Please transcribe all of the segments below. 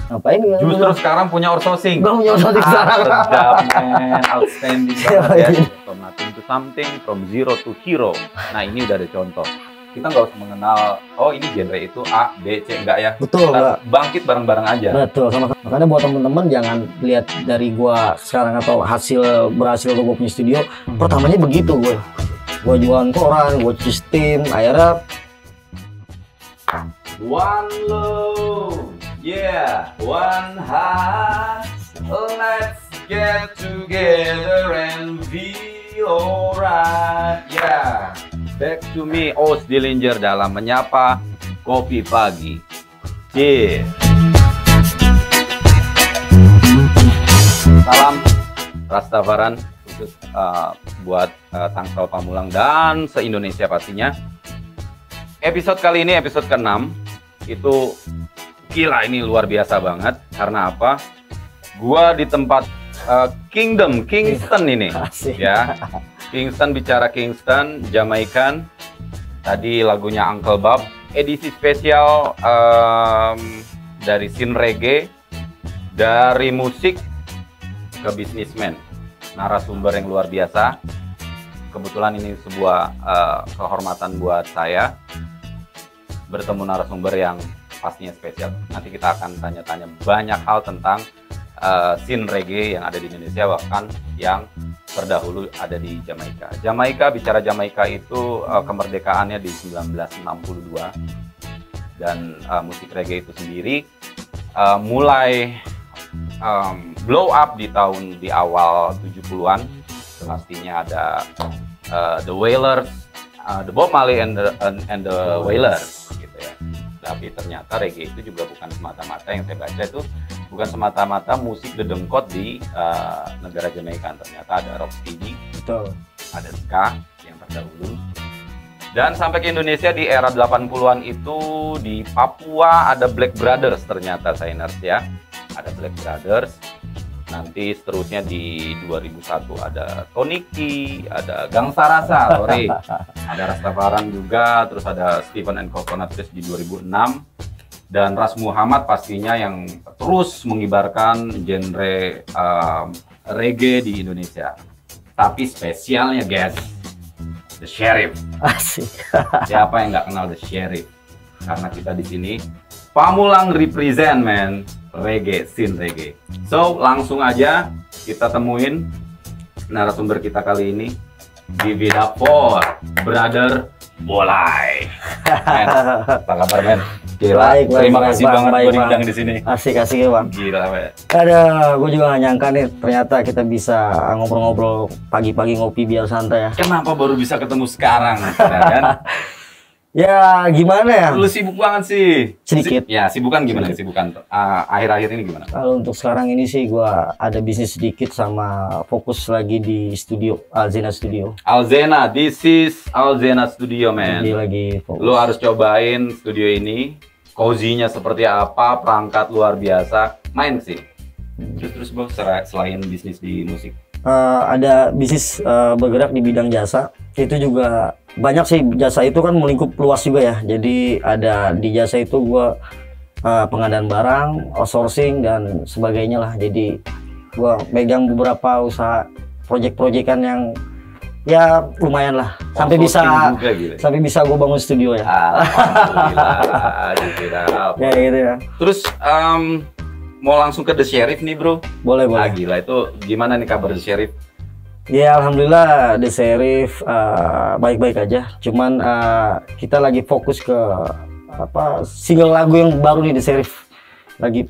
Ngapain ya? Justru sekarang punya outsourcing. Gua punya outsourcing sekarang. Sedap, man. Outstanding banget ya. From nothing to something, from zero to hero. Nah, ini udah ada contoh. Kita nggak usah mengenal, oh ini genre itu A, B, C, enggak ya. Betul, kita bangkit bareng-bareng aja. Betul, sama. Makanya buat temen-temen jangan lihat dari gua sekarang atau berhasil gua punya studio. Pertamanya begitu gua jualan koran, gua cuci steam, akhirnya One love, yeah, one heart. Let's get together and be alright, yeah. Back to me, Oz Dillinger dalam menyapa kopi pagi. Cheers. Salam Rastafaran khusus buat Tangsel Pamulang dan se-Indonesia pastinya. Episode kali ini episode ke-6 itu gila, ini luar biasa banget. Karena apa? Gua di tempat Kingston ini. Asik. Ya. Kingston, bicara Kingston, Jamaican. Tadi lagunya Uncle Bob, edisi spesial dari scene reggae, dari musik ke bisnismen, narasumber yang luar biasa. Kebetulan ini sebuah kehormatan buat saya bertemu narasumber yang pastinya spesial. Nanti kita akan tanya-tanya banyak hal tentang scene reggae yang ada di Indonesia, bahkan yang terdahulu ada di Jamaika. Bicara Jamaika itu kemerdekaannya di 1962, dan musik reggae itu sendiri mulai blow up di awal 70-an. Pastinya ada The Wailers, The Bob Marley and the Wailers gitu ya. Tapi ternyata reggae itu juga bukan semata-mata, yang saya baca itu bukan semata-mata musik dedengkot di negara Jamaika. Ternyata ada rocksteady, betul, ada ska yang terdahulu. Dan sampai ke Indonesia di era 80-an itu di Papua ada Black Brothers, ternyata Sainers ya. Ada Black Brothers. Nanti seterusnya di 2001 ada Toniki, ada Gangsa Rasa, sorry. Ada Rastafaran juga, terus ada Stephen and Coconut Trees di 2006. Dan Ras Muhammad pastinya yang terus mengibarkan genre reggae di Indonesia. Tapi spesialnya guys, The Sheriff. asik. Siapa yang nggak kenal The Sheriff? Karena kita di sini Pamulang represent man, reggae, scene reggae. So langsung aja kita temuin narasumber kita kali ini. Give it up for Brother Bolai. Men, apa kabar men? Gila, terima kasih banget gue diundang di sini. Asik-asik ya bang. Gila men. Ada, gue juga gak nyangka nih ternyata kita bisa ngobrol-ngobrol pagi-pagi ngopi biar santai ya. Kenapa baru bisa ketemu sekarang? Kan? Ya gimana ya? Lu sibuk banget sih. Sedikit. Ya sibukan gimana? Sibukan akhir-akhir ini gimana? Kalau untuk sekarang ini sih gue ada bisnis sedikit sama fokus lagi di studio, Alzena Studio. Alzena, this is Alzena Studio man. Jadi lagi fokus. Lu harus cobain studio ini. Cozy-nya seperti apa, perangkat luar biasa. Main sih. Terus bos, selain bisnis di musik. Ada bisnis bergerak di bidang jasa. Itu juga banyak sih, jasa itu kan melingkup luas juga ya. Jadi ada di jasa itu gua pengadaan barang, outsourcing dan sebagainya lah. Jadi gua megang beberapa usaha proyek-proyekan yang ya lumayan lah sampai bisa gua bangun studio ya. Alhamdulillah. Ya gitu ya. Terus mau langsung ke The Sheriff nih bro. Boleh. Gila, itu gimana nih kabar The Sheriff? Ya alhamdulillah The Sheriff baik-baik aja. Cuman kita lagi fokus ke single lagu yang baru nih The Sheriff. Lagi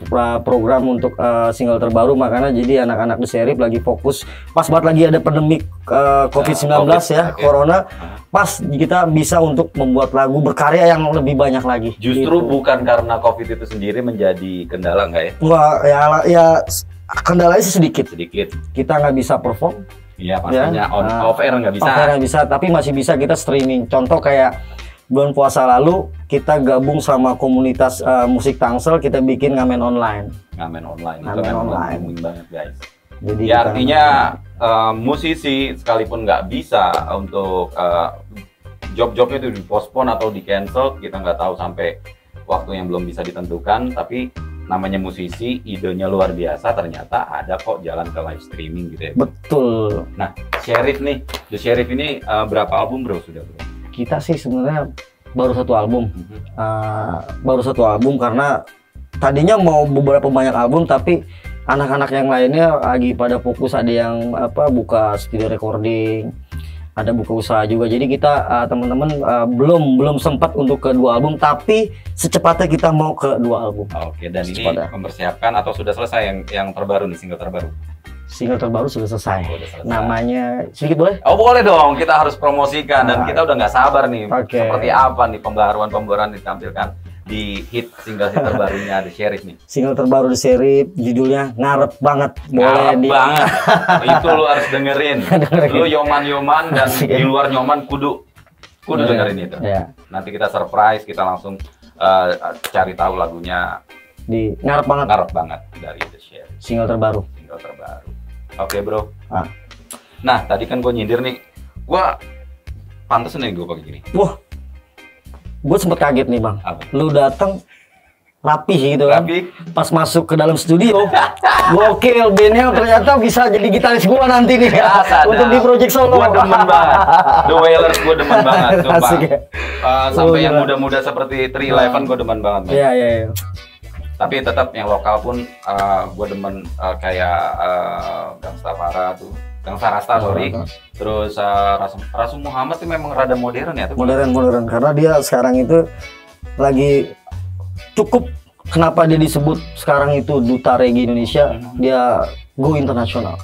program untuk single terbaru, makanya jadi anak-anak The Sheriff lagi fokus. Pas banget lagi ada pandemi COVID-19 ya, Corona. Pas kita bisa untuk membuat lagu berkarya yang lebih banyak lagi. Justru gitu. Bukan karena COVID itu sendiri menjadi kendala nggak ya? Wah, ya kendalanya sih sedikit. Kita nggak bisa perform. Iya pastinya ya. Off air nggak bisa. Off air nggak bisa, tapi masih bisa kita streaming. Contoh kayak bulan puasa lalu kita gabung sama komunitas musik Tangsel, kita bikin ngamen online. Ngamen online. Banget guys. Jadi ya artinya musisi sekalipun nggak bisa untuk job-jobnya itu dipospon atau di cancel, kita nggak tahu sampai waktu yang belum bisa ditentukan, tapi namanya musisi, idenya luar biasa, ternyata ada kok jalan ke live streaming gitu ya. Betul. Nah, Sherif nih, The Sherif ini berapa album bro sudah bro? Kita sih sebenarnya baru satu album. Baru satu album karena tadinya mau beberapa banyak album, tapi anak-anak yang lainnya lagi pada fokus, ada yang buka studio recording, ada buka usaha juga. Jadi kita teman-teman belum sempat untuk ke 2 album, tapi secepatnya kita mau ke 2 album. Oke, dan secepatnya. Ini mempersiapkan atau sudah selesai yang terbaru nih, single terbaru? Single terbaru sudah selesai. Oh, udah selesai. Namanya sedikit boleh? Oh boleh dong, kita harus promosikan dan kita udah nggak sabar nih. Seperti apa nih pembaruan ditampilkan di single terbarunya The Sherif nih. Single terbaru The Sherif judulnya Ngarep Banget. Ngarep banget. Itu lu harus dengerin. Lu yoman dan di luar nyoman kudu dengerin itu. Ya. Nanti kita surprise, kita langsung cari tahu lagunya di Ngarep Banget. Ngarep Banget dari The Sherif. Single terbaru. Oke bro. Nah tadi kan gue nyindir nih, gue pantas nih gue pakai gini. Wah, gue sempet kaget nih bang. Apa? Lu datang rapi gitu kan. Pas masuk ke dalam studio, gokil, bandnya ternyata bisa jadi gitaris gua nanti nih ya, untuk di project solo. Gua demen banget. The Wailers gua demen banget. Sampai yang muda-muda seperti 311 gua demen banget. Iya. Tapi tetap yang lokal pun gue demen kayak Gangsta Para tuh, Gangsta Rasta sorry. Terus Rasul Muhammad tuh memang rada modern ya tuh. Modern karena dia sekarang itu lagi cukup, kenapa dia disebut sekarang itu duta reggae Indonesia, dia go internasional.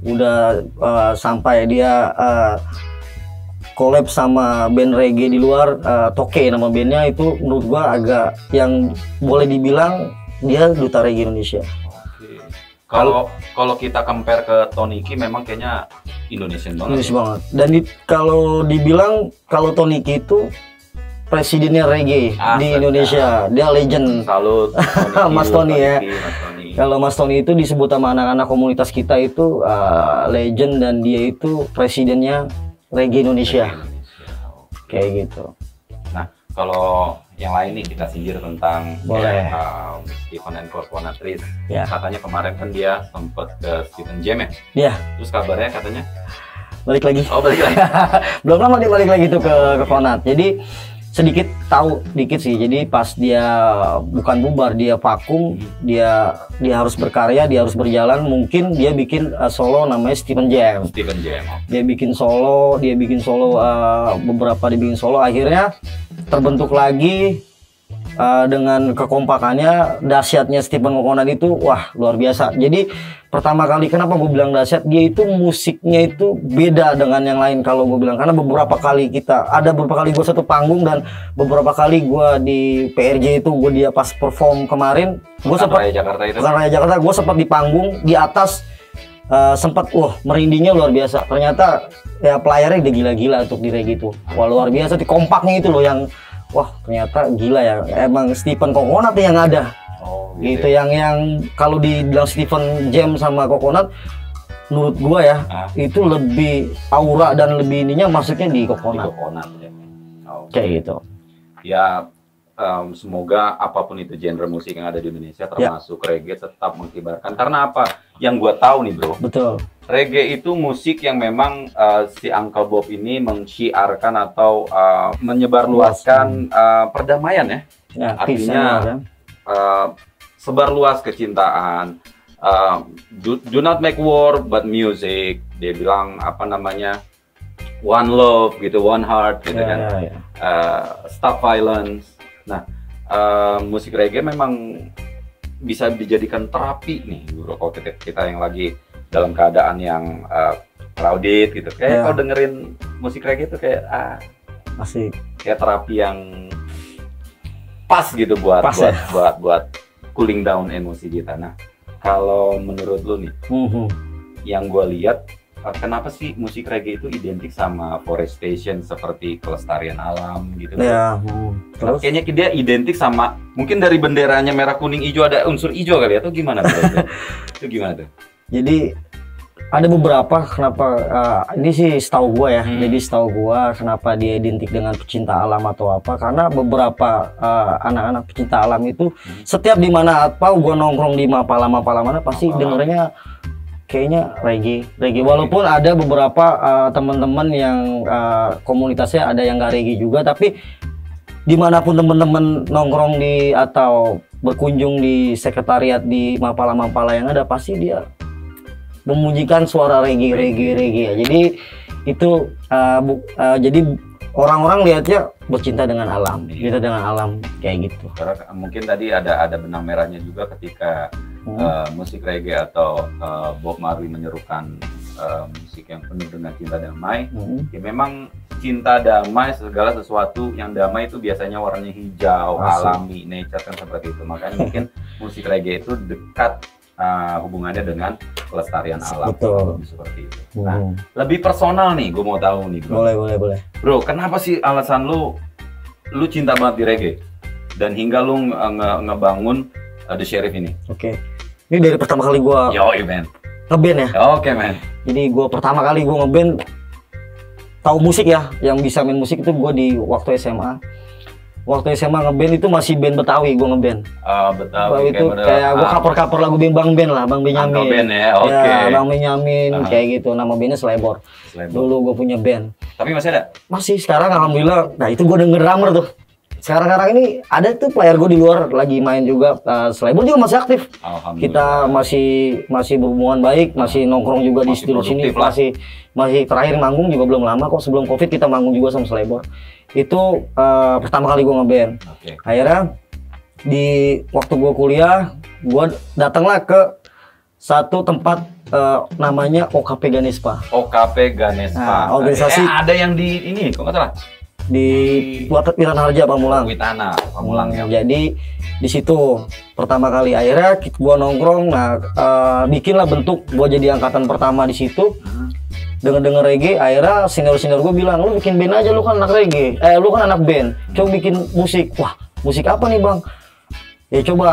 Udah sampai dia collab sama band reggae di luar, Toke nama bandnya, itu menurut gua agak yang boleh dibilang dia duta reggae Indonesia. Kalau kita compare ke Toniki memang kayaknya Indonesian banget. Dan kalau dibilang kalau Toniki itu presidennya reggae di Indonesia, dia legend. Salut Mas Tony ya. Kalau Mas Tony itu disebut sama anak-anak komunitas kita itu legend, dan dia itu presidennya reggae Indonesia. Kayak gitu. Nah, kalau yang lain nih kita sindir tentang Stephen and Coconut Trees. Katanya kemarin kan dia sempet ke Stephen Jam ya? Iya. Terus kabarnya katanya balik lagi. Oh, balik lagi. Belum lama dia balik lagi tuh ke Coconut. Jadi sedikit tahu dikit sih. Jadi pas dia bukan bubar, dia vakum, dia harus berkarya, dia harus berjalan. Mungkin dia bikin solo namanya Stephen Jam. Dia bikin solo beberapa dibikin solo, akhirnya terbentuk lagi dengan kekompakannya, dahsyatnya Stephen Coconut itu wah luar biasa. Jadi pertama kali kenapa gue bilang dahsyat, dia itu musiknya itu beda dengan yang lain kalau gue bilang, karena beberapa kali gue satu panggung, dan beberapa kali gue di PRJ itu dia pas perform kemarin, gue sempat Raya Jakarta, gue sempat di panggung di atas, sempat merindingnya luar biasa. Ternyata ya playernya udah gila-gila untuk di reggae itu, wah luar biasa, kompaknya itu loh yang wah ternyata gila ya, emang Stephen Coconut yang ada. Gitu yang kalau dibilang Stephen Jam sama Coconut, menurut gua ya itu lebih aura dan lebih ininya masuknya di Coconut. Kayak gitu. Ya semoga apapun itu genre musik yang ada di Indonesia, termasuk reggae, tetap mengkibarkan. Karena apa? Yang gua tahu nih bro. Betul. Reggae itu musik yang memang si Uncle Bob ini mensyiarkan atau menyebarluaskan perdamaian ya. Artinya sebar luas kecintaan. Do not make war but music. Dia bilang apa namanya, one love gitu, one heart gitu kan. Stop violence. Nah, musik reggae memang bisa dijadikan terapi nih bro, kalau kita yang lagi dalam keadaan yang crowded gitu. Kayak kalau dengerin musik reggae itu kayak asik, kayak terapi yang pas gitu buat cooling down emosi kita. Nah, kalau menurut lu nih, yang gue lihat, kenapa sih musik reggae itu identik sama forestation seperti kelestarian alam gitu? Terus kayaknya dia identik sama, mungkin dari benderanya merah kuning hijau ada unsur hijau kali, atau gimana? Itu gimana tuh? Jadi ada beberapa kenapa ini sih setahu gua ya. Jadi setahu gua kenapa dia identik dengan pecinta alam atau apa, karena beberapa anak-anak pecinta alam itu setiap di mana apa gua nongkrong di Mapala mana pasti dengernya kayaknya reggae. Walaupun ada beberapa teman-teman yang komunitasnya ada yang gak reggae juga, tapi dimanapun teman-teman nongkrong di atau berkunjung di sekretariat di Mapala yang ada, pasti dia memunyikan suara reggae. Jadi itu jadi orang-orang lihatnya bercinta dengan alam, kita dengan alam kayak gitu. Karena mungkin tadi ada benang merahnya juga ketika musik reggae atau Bob Marley menyerukan musik yang penuh dengan cinta damai. Ya memang cinta damai, segala sesuatu yang damai itu biasanya warnanya hijau, alami, nature kan seperti itu. Makanya mungkin musik reggae itu dekat hubungannya dengan kelestarian alam. Betul. Seperti itu. Nah, lebih personal nih, gue mau tahu nih, bro. Boleh. Bro, kenapa sih alasan lu cinta banget di reggae dan hingga lu ngebangun The Sheriff ini? Oke. Ini dari pertama kali gua ngeband ya. Oke, man. Jadi gua pertama kali gua ngeband, tahu musik ya, yang bisa main musik itu gua di waktu SMA. Waktu SMA ngeband itu masih band Betawi, gue ngeband. Betawi itu kayak gue cover lagu Bang Ben lah, Bang Benyamin. Band ya, oke. Ya, Bang Benyamin kayak gitu. Nama bandnya Slebor. Dulu gue punya band. Tapi masih ada? Masih, sekarang alhamdulillah. Nah itu gue denger drummer tuh. Sekarang ini ada tuh player gue di luar lagi main juga. Slebor juga masih aktif. Kita masih berhubungan baik, masih nongkrong juga di studio sini. Masih terakhir manggung juga belum lama kok, sebelum Covid kita manggung juga sama Slebor. Itu pertama kali gue ngeband. Akhirnya di waktu gue kuliah, gue datanglah ke satu tempat namanya OKP Ganespa. OKP Ganespa. Nah, organisasi ada yang di ini, kok nggak salah? Di Witanah Harja Pamulang. Pamulang ya. Jadi di situ pertama kali akhirnya gue nongkrong, bikinlah bentuk gue jadi angkatan pertama di situ. Denger reggae, akhirnya senior gue bilang, lu bikin band aja, lu kan anak reggae, lu kan anak band, coba bikin musik. Wah, musik apa nih bang? Ya coba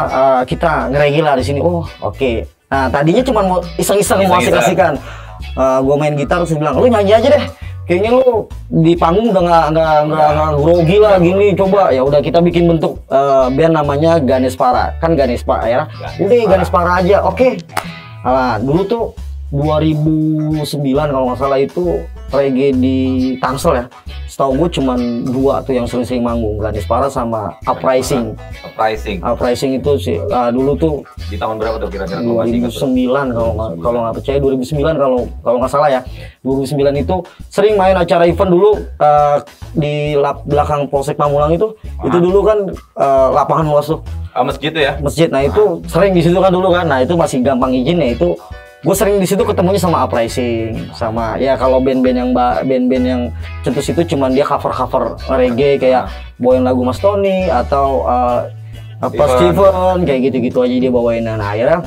kita ngereggae lah di sini. Oh oke. Nah tadinya cuma mau iseng-iseng mau asik-asikan. Gue main gitar terus bilang, lu nyanyi aja deh. Kayaknya lu di panggung udah nggak grogi lah gini. Coba ya udah kita bikin bentuk band namanya Ganespara, kan Ganespa ya. Udah Ganespara aja, oke. Nah, dulu tuh 2009 kalau nggak salah itu reggae di Tangsel ya. Setahu gue cuma dua tuh yang sering-sering manggung, Ganespara sama Uprising. Uprising itu sih dulu tuh di tahun berapa tuh kira-kira? 2009 kalau nggak percaya 2009 kalau nggak salah ya. 2009 itu sering main acara event dulu di belakang Polsek Pamulang itu. Itu dulu kan lapangan luas tuh. Masjid ya? Masjid. Nah itu sering di situ kan dulu kan. Nah itu masih gampang izin ya itu. Gue sering di situ ketemunya sama Uprising, sama ya kalau band-band yang centus itu cuman dia cover reggae kayak bawain lagu Mas Tony atau Steven kayak gitu-gitu aja dia bawain. Nah akhirnya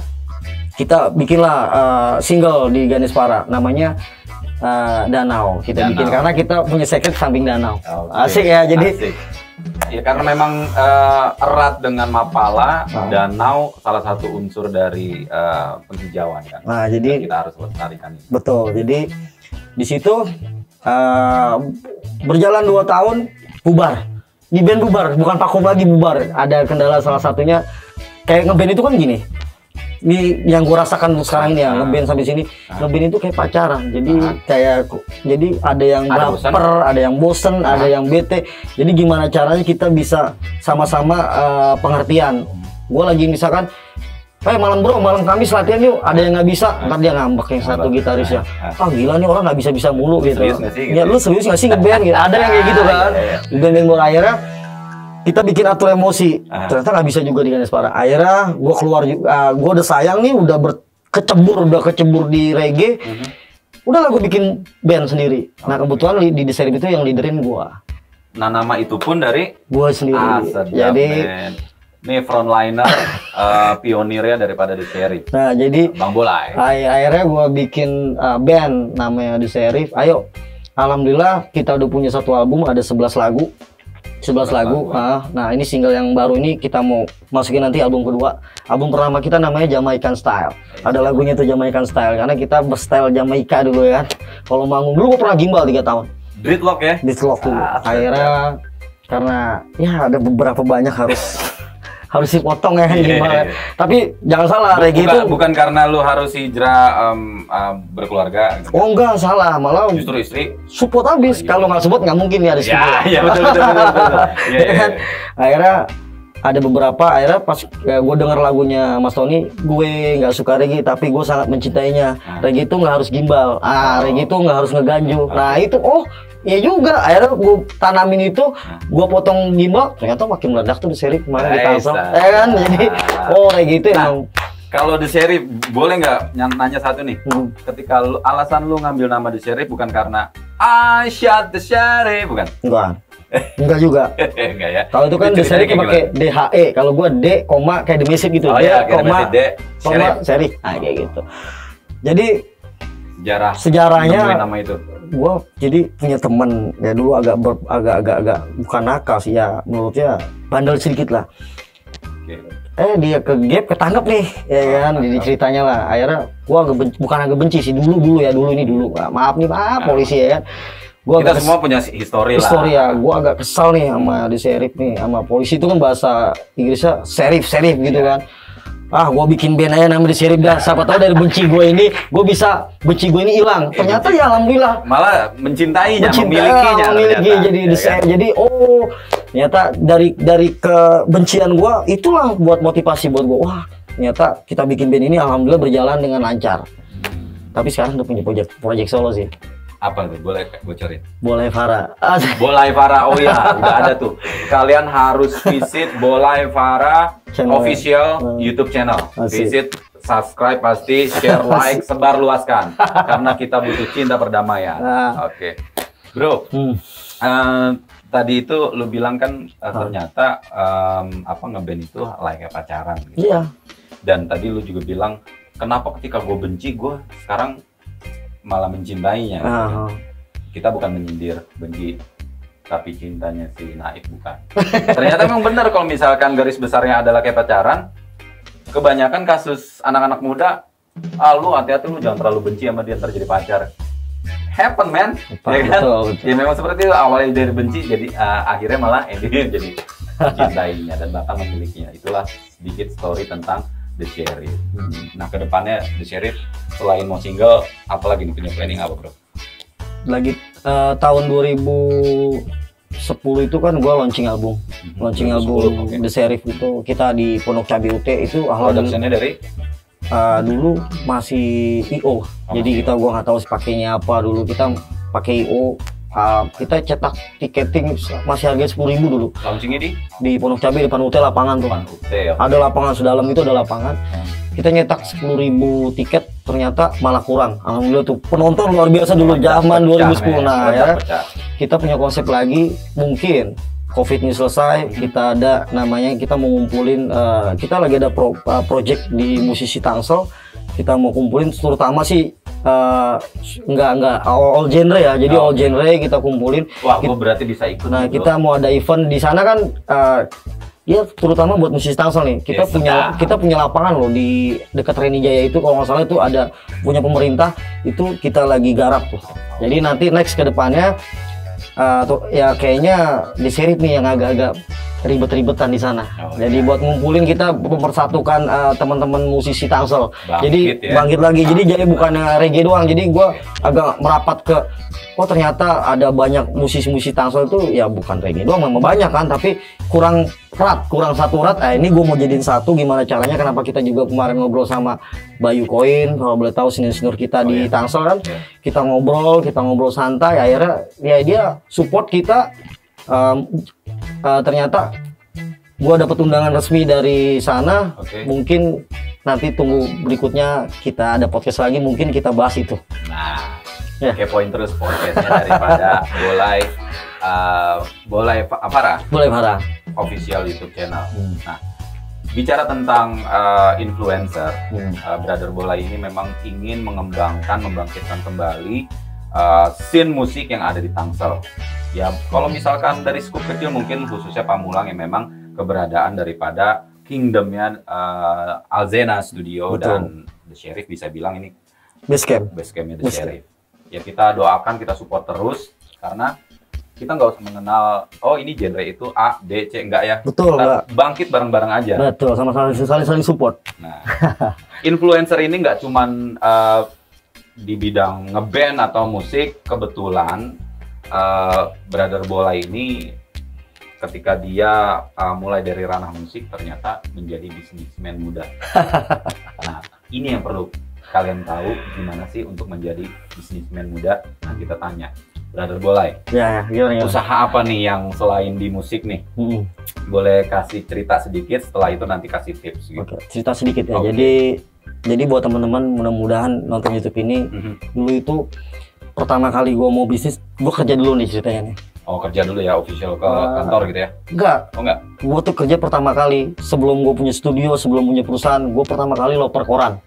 kita bikinlah single di Ganespara namanya Danau. Kita bikin karena kita punya secret samping danau. Asik ya, jadi asik. Ya karena memang erat dengan Mapala, danau salah satu unsur dari penghijauan kan. Nah, jadi kita harus lestarikan itu. Betul. Jadi di situ berjalan 2 tahun bubar. Di band bubar, bukan vakum lagi bubar. Ada kendala salah satunya kayak ngeband itu kan gini. Ini yang gue rasakan sekarang ini ya, ngeband sampai sini, ngeband itu kayak pacaran. Jadi jadi ada yang baper, ada yang bosen, ada yang bete. Jadi gimana caranya kita bisa sama-sama pengertian. Gue lagi misalkan, malam Kamis latihan yuk, ada yang nggak bisa, ntar dia ngambek yang satu gitaris ya. Gila nih orang nggak bisa mulu gitu. Ya lu serius nggak sih ngeband gitu? Ada yang kayak gitu kan. Band-band gue akhirnya kita bikin atur emosi, ternyata nggak bisa juga di Ganespara. Akhirnya gue keluar juga, gue udah sayang nih, udah kecebur di reggae. Udahlah gue bikin band sendiri. Nah kebetulan di The Sheriff itu yang leaderin gue. Nah nama itu pun dari gue sendiri. Jadi ini frontliner, pionirnya daripada The Sheriff. Nah jadi Bang Bolai. Akhirnya gue bikin band namanya The Sheriff. Ayo, alhamdulillah kita udah punya satu album, ada 11 lagu. 11 lagu. Nah, ini single yang baru ini kita mau masukin nanti album kedua. Album pertama kita namanya Jamaican Style. Ada lagunya tuh Jamaican Style karena kita berstyle Jamaika dulu ya kan. Kalau manggung dulu gue pernah gimbal 3 tahun. Dreadlock ya? Dreadlock dulu. Akhirnya karena ya ada beberapa banyak harus dipotong ya kan gimana. Tapi jangan salah, reggae itu bukan karena lu harus hijrah berkeluarga gitu. Oh enggak, salah, malah justru istri support habis. Kalau nggak support nggak mungkin ya ada support. Iya betul. Ya. Akhirnya ada beberapa, akhirnya pas gue denger lagunya Mas Tony, gue nggak suka reggae tapi gue sangat mencintainya. Reggae itu nggak harus gimbal, reggae itu nggak harus ngeganju. Nah itu iya juga, akhirnya gue tanamin itu, gue potong gimbal, ternyata makin meledak tuh di seri kemarin di Tangsel, ya kan? Jadi, reggae itu emang. Kalau The Sheriff, boleh nggak nanya satu nih? Ketika alasan lu ngambil nama The Sheriff bukan karena I shot the sheriff, bukan? Enggak juga. Enggak ya. Kalau itu kan The Sheriff pakai DHE, kalau gue D, koma kayak The Massive gitu. Oh iya, koma Sheriff. Nah, kayak gitu. Jadi sejarahnya nama itu. Gua jadi punya temen ya dulu agak bukan nakal sih ya, menurutnya bandel sedikit lah. Dia ke gap ketangkep nih ya kan, jadi ceritanya lah. Akhirnya gua bukan agak benci sih dulu maaf nih polisi ya kan. Kita semua punya histori ya. Gua agak kesal nih sama The Sheriff nih, sama polisi itu kan bahasa Inggrisnya sheriff gitu kan. Gua bikin band aja namanya The Sheriff dah. Siapa tahu dari benci gue ini, gue bisa benci gue ini hilang. Ternyata ya alhamdulillah. Malah mencintainya, memilikinya. Jadi ternyata dari kebencian gue itulah buat motivasi buat gue. Wah, ternyata kita bikin band ini alhamdulillah berjalan dengan lancar. Tapi sekarang udah punya project solo sih. Apa tuh? Boleh bocorin? Bolai Farah. Bolai Farah, oh ya, udah ada tuh. Kalian harus visit Bolai Farah official YouTube channel. Visit, subscribe pasti, share, like, sebar luaskan. Karena kita butuh cinta perdamaian. Oke. Bro, tadi itu lu bilang kan ternyata ngeband itu layaknya pacaran gitu. Iya. Dan tadi lu juga bilang, kenapa ketika gue benci, gue sekarang malah mencintainya. Kita bukan menyindir benci, tapi cintanya si Naif bukan. Ternyata memang benar kalau misalkan garis besarnya adalah kayak pacaran. Kebanyakan kasus anak-anak muda, lu hati-hati, lu jangan terlalu benci sama dia ntar jadi pacar. Happen man, ya kan? Betul. Ya memang seperti itu, awalnya dari benci jadi akhirnya malah endingnya jadi mencintainya dan bahkan memilikinya. Itulah sedikit story tentang The Sheriff. Nah, kedepannya The Sheriff selain mau single, apalagi nih punya planning apa, bro? Lagi tahun 2010 itu kan gue launching album, okay. The Sheriff itu kita di Pondok Cabe UT itu. Produksinya dari? Dulu masih IO, jadi kita gua nggak tahu pakainya apa dulu, kita pakai IO. Kita cetak tiketing masih harga 10.000 dulu. Launchingnya di Pondok Cabe depan UT, lapangan tuh. Ya. Ada lapangan sedalam itu, ada lapangan. Kita nyetak 10.000 tiket, ternyata malah kurang. Alhamdulillah tuh penonton luar biasa dulu zaman 2010. Nah ya, kita punya konsep lagi, mungkin COVID ini selesai, kita ada namanya, kita mau ngumpulin, kita lagi ada project di musisi Tangsel. Kita mau kumpulin terutama sih enggak all genre ya, jadi all genre kita kumpulin. Wah, gue berarti bisa ikut. Nah, kita mau ada event di sana kan, ya terutama buat musisi Tangsel nih. Kita punya lapangan loh di dekat Reni Jaya itu, kalau nggak salah itu ada punya pemerintah, itu kita lagi garap tuh. Jadi nanti next ke depannya ya kayaknya The Sheriff nih yang agak-agak ribet-ribetan di sana. Jadi buat ngumpulin, kita mempersatukan teman-teman musisi Tangsel. Bangkit lagi. Jadi bukan reggae doang. Jadi gua agak merapat ke, ternyata ada banyak musisi-musisi Tangsel itu ya bukan reggae doang, memang banyak kan, tapi kurang satu rat. Ini gue mau jadiin satu, gimana caranya? Kenapa kita juga kemarin ngobrol sama Bayu Koin, kalau boleh tahu senior kita di Tangsel kan, kita ngobrol santai, akhirnya ya dia support kita. Ternyata gua dapat undangan resmi dari sana. Mungkin nanti tunggu berikutnya kita ada podcast lagi, mungkin kita bahas itu. Nah, kepoin terus podcastnya daripada Bolai Farah official YouTube channel. Nah, bicara tentang influencer, Brother Bolai ini memang ingin membangkitkan kembali scene musik yang ada di Tangsel. Ya, kalau misalkan dari skup kecil mungkin khususnya Pamulang yang memang keberadaan daripada kingdomnya Alzena Studio. Betul. Dan The Sheriff bisa bilang ini Basecamp. basecampnya The Sheriff. Ya kita doakan, kita support terus karena kita nggak usah mengenal oh ini genre itu A, B, C, enggak ya. Betul, kita enggak. bangkit bareng-bareng aja. Betul, sama saling support. Nah, influencer ini nggak cuman di bidang ngeband atau musik. Kebetulan Brother Bola ini ketika dia mulai dari ranah musik ternyata menjadi bisnismen muda. Nah, ini yang perlu kalian tahu gimana sih untuk menjadi bisnismen muda. Nah, kita tanya Brother Bolai, Ya, gimana? usaha apa nih yang selain di musik nih? Boleh kasih cerita sedikit, setelah itu nanti kasih tips gitu. Oke, cerita sedikit ya. Oke. Jadi buat teman-teman mudah-mudahan nonton YouTube ini, dulu itu pertama kali gue mau bisnis, gue kerja dulu nih ceritanya nih. Oh, kerja dulu ya, official ke kantor gitu ya? Enggak, Oh enggak? gue tuh kerja pertama kali sebelum gue punya studio, sebelum punya perusahaan, gue pertama kali loper koran.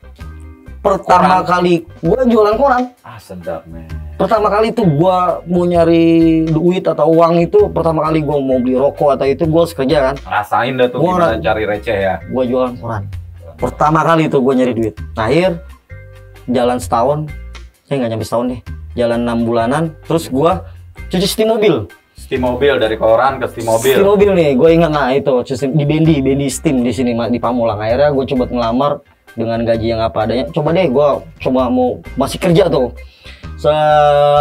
Pertama kali gue jualan koran. Ah, sedap men. Pertama kali tuh gue mau nyari duit atau uang itu, pertama kali gue mau beli rokok atau itu gue harus kerja kan. Rasain dah tuh gimana cari receh ya. Gue jualan koran. Pertama kali tuh gue nyari duit. Akhir jalan setahun, saya nggak nyampe setahun deh. Jalan 6 bulanan, terus gue cuci setim mobil. Steam mobil dari koran ke steam mobil. Steam mobil nih, gue ingat nah itu cuci di Bendi Steam di sini di Pamulang. Akhirnya gue coba ngelamar dengan gaji yang apa adanya. Coba deh, gue coba mau masih kerja tuh.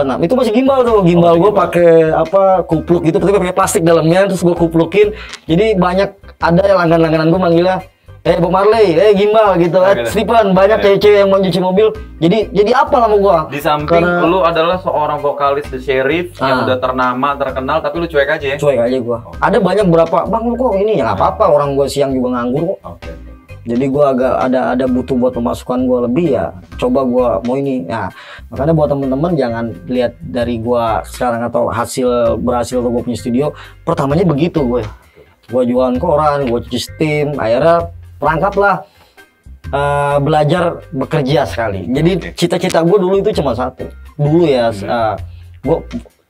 Nah itu masih gimbal tuh, gimbal gue pakai apa kupluk gitu, tapi pakai plastik dalamnya, terus gue kuplukin. Jadi banyak ada langganan-langganan gue manggilnya Bob Marley, gimbal gitu, Stephen, banyak cewek-cewek yang mau cuci mobil. Jadi apa lah mau gua? Di samping lu adalah seorang vokalis The Sheriff yang udah ternama, terkenal, tapi lu cuek aja ya? Cuek aja gua. Ada banyak berapa, bang lu kok ini ya nggak apa-apa, orang gua siang juga nganggur kok. Oke. Jadi gua agak ada butuh buat pemasukan gua lebih ya. Coba gua mau ini. Nah, makanya buat temen-temen jangan lihat dari gua sekarang atau berhasil gua punya studio. Pertamanya begitu gue. Gua jualan koran, gua cuci steam, akhirnya perangkaplah belajar bekerja sekali. Jadi cita-cita gue dulu itu cuma satu. Dulu ya, gue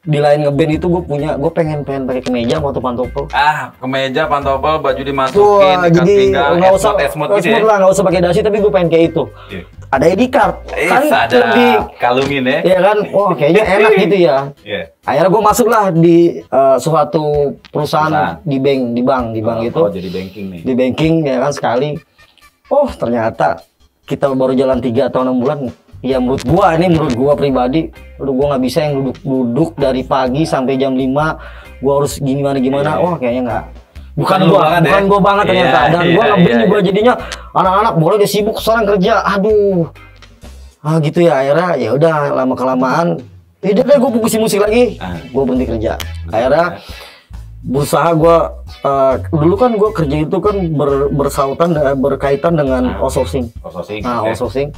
di lain ngeband itu gue pengen pakai kemeja atau pantopel. Kemeja, pantopel, baju dimasukin, ikat jadi pinggang, nggak usah esmut gitu ya? lah, nggak usah pakai dasi, tapi gue pengen kayak itu. Ada ID card, kan lebih kalungin ya? Iya kan, kayaknya enak gitu ya. Akhirnya gue masuklah di suatu perusahaan di bank itu. Oh, jadi banking nih. Di banking ya kan sekali. Oh ternyata kita baru jalan 3 atau 6 bulan. Ya menurut gua pribadi, gua nggak bisa yang duduk dari pagi sampai jam 5. Gua harus gimana. Oh kayaknya nggak. Bukan gua banget ternyata. Dan gua ngeband juga jadinya anak-anak boleh dia sibuk sekarang kerja. Aduh. Gitu ya, akhirnya ya udah lama kelamaan. Udah deh gua fokusin musik lagi. Gua berhenti kerja. Akhirnya berusaha gua dulu kan gua kerja itu kan berkaitan dengan outsourcing. Outsourcing.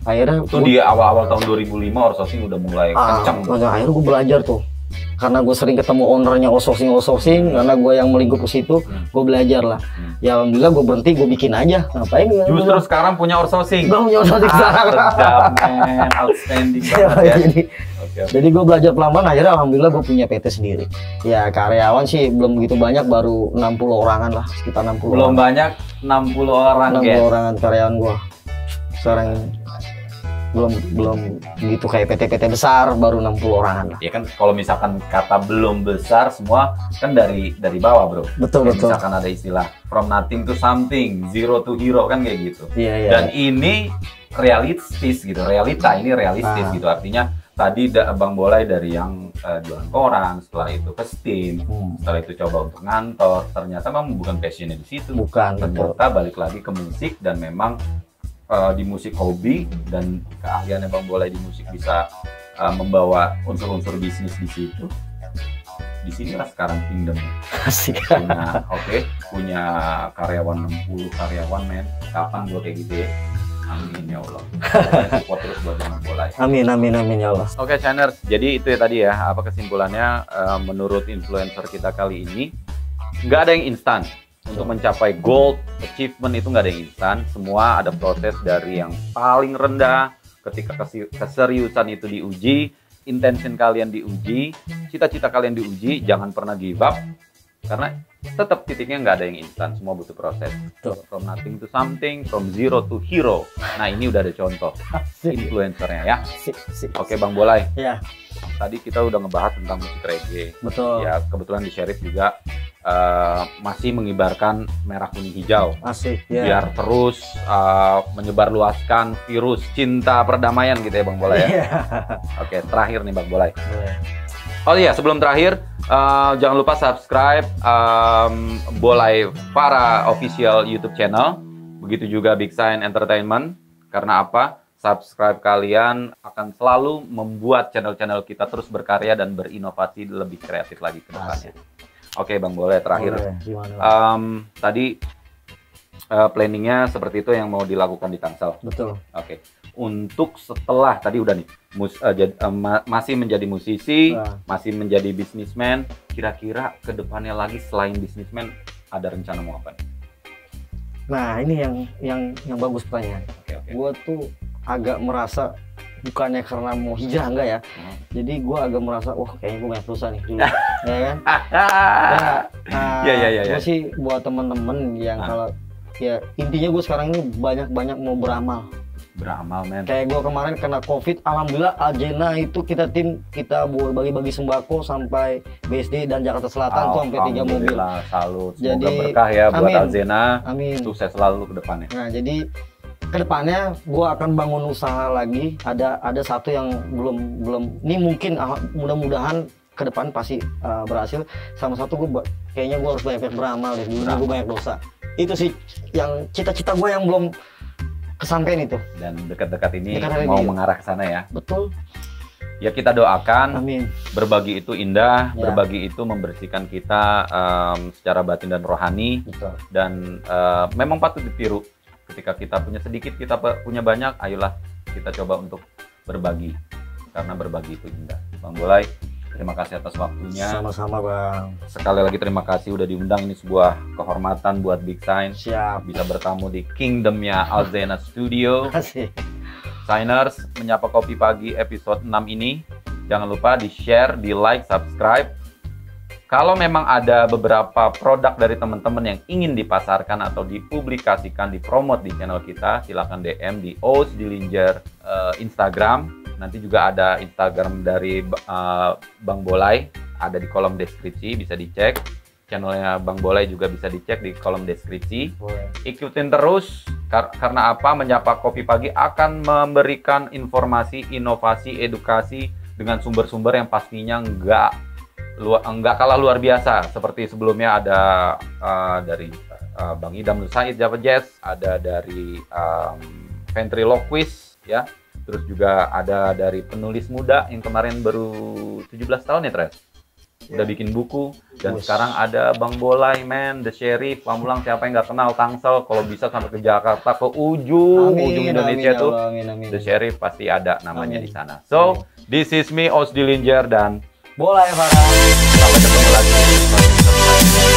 Akhirnya itu di awal-awal tahun 2005 outsourcing udah mulai kencang. Akhirnya gue belajar tuh, karena gue sering ketemu ownernya outsourcing, karena gue yang melingkup ke situ, gue belajar lah. Ya alhamdulillah gue berhenti, gue bikin aja. Ngapain ya? Justru sekarang punya outsourcing. Gue punya outsourcing sekarang. Outstanding banget ya. Jadi gue belajar pelan-pelan, akhirnya alhamdulillah gue punya PT sendiri. Ya karyawan sih belum begitu banyak, baru 60 orangan lah, sekitar 60. Belum banyak, 60 orang 60 orangan karyawan gue sekarang ini. Belum gitu kayak PT-PT besar, baru 60 orangan lah. Ya kan kalau misalkan kata belum besar semua kan dari bawah bro. Betul. Misalkan ada istilah from nothing to something, zero to hero kan kayak gitu. Iya. Dan ini realistis gitu, ini realistis gitu. Artinya tadi Bang Bolai dari yang jualan koran, setelah itu ke steam, setelah itu coba untuk ngantor, ternyata memang bukan passionnya di situ. Ternyata balik lagi ke musik dan memang di musik hobi dan keahliannya Bang Bolai di musik bisa membawa unsur-unsur bisnis di situ. Di sinilah sekarang kingdom. Punya karyawan 60 karyawan men. Kapan gua kayak gitu ya? Amin ya Allah. Support terus buat Bang Bolai. Amin ya Allah. Oke, Shiners. Jadi itu ya tadi ya, apa kesimpulannya menurut influencer kita kali ini, nggak ada yang instan. Untuk mencapai gold achievement itu nggak ada yang instan, semua ada proses dari yang paling rendah ketika keseriusan itu diuji intention kalian diuji, cita-cita kalian diuji, jangan pernah give up. Karena tetap titiknya nggak ada yang instan, semua butuh proses. Betul. From nothing to something, from zero to hero. Nah ini udah ada contoh influencernya ya. Oke Bang Bolai, Ya, tadi kita udah ngebahas tentang musik reggae. betul. Ya kebetulan di Sheriff juga masih mengibarkan merah kuning hijau. Asik. Ya. Biar terus menyebarluaskan virus cinta perdamaian gitu ya Bang Bolai ya. Iya. Oke terakhir nih Bang Bolai. Boleh. Oh iya, sebelum terakhir, jangan lupa subscribe Bolai Farah Official YouTube channel. Begitu juga Big Sign Entertainment. Karena apa? Subscribe kalian akan selalu membuat channel-channel kita terus berkarya dan berinovasi lebih kreatif lagi ke depannya. Oke Bang Bolai, terakhir. Boleh. Gimana? Tadi planningnya seperti itu yang mau dilakukan di Tangsel. Betul. Oke. Untuk setelah tadi udah nih masih menjadi musisi, masih menjadi bisnismen, kira-kira ke depannya lagi selain bisnismen ada rencana mau apa nih? Nah, ini yang bagus pertanyaan. Oke. Gua tuh agak merasa bukannya karena mau hijrah enggak ya. Jadi gua agak merasa wah kayaknya gua banyak dosa nih dulu. Ya kan? Ya. Gua sih buat temen-temen yang kalau ya intinya gue sekarang ini banyak mau beramal. Beramal men. Kayak gue kemarin kena COVID, alhamdulillah Aljena itu kita bagi-bagi sembako sampai BSD dan Jakarta Selatan tuh sampai 3 mobil. Salut. Semoga Jadi, berkah ya buat amin. Aljena. Amin. Sukses selalu ke depannya. Nah jadi kedepannya gue akan bangun usaha lagi. Ada satu yang belum. Ini mungkin mudah-mudahan ke depan pasti berhasil. Sama satu kayaknya gue harus banyak beramal deh. Dulu gue banyak dosa. Itu sih yang cita-cita gue yang belum kesampaian itu. Dan dekat-dekat ini Dekat-dekat mau ini. mengarah ke sana ya. Betul. Ya kita doakan. Amin. Berbagi itu indah, Ya. berbagi itu membersihkan kita secara batin dan rohani. Betul. Dan memang patut ditiru. Ketika kita punya sedikit, kita punya banyak, ayolah kita coba untuk berbagi. Karena berbagi itu indah. Bang Bolai, terima kasih atas waktunya. Sama-sama Bang. Sekali lagi terima kasih udah diundang. Ini sebuah kehormatan buat Big Sign. Siap. Bisa bertamu di kingdomnya Aljena Studio. Kasih. Signers, menyapa kopi pagi episode 6 ini. Jangan lupa di-share, di-like, subscribe. Kalau memang ada beberapa produk dari teman-teman yang ingin dipasarkan atau dipublikasikan, dipromot di channel kita, silakan DM di Oz Dillinger Instagram. Nanti juga ada Instagram dari Bang Bolai, ada di kolom deskripsi, bisa dicek. Channelnya Bang Bolai juga bisa dicek di kolom deskripsi. Boleh. Ikutin terus, karena apa? Menyapa Kopi Pagi akan memberikan informasi, inovasi, edukasi dengan sumber-sumber yang pastinya nggak kalah luar biasa. Seperti sebelumnya ada dari Bang Idam Said Java Jazz, ada dari ventriloquist ya. Terus juga ada dari penulis muda yang kemarin baru 17 tahun ya Tres. Udah bikin buku. Dan sekarang ada Bang Bolai, The Sheriff, Pamulang, siapa yang nggak kenal Tangsel. Kalau bisa sampai ke Jakarta, ke ujung Indonesia tuh. Amin. The Sheriff pasti ada namanya di sana. So, this is me, Oz Dillinger, dan Boleh Farah. sampai ketemu lagi.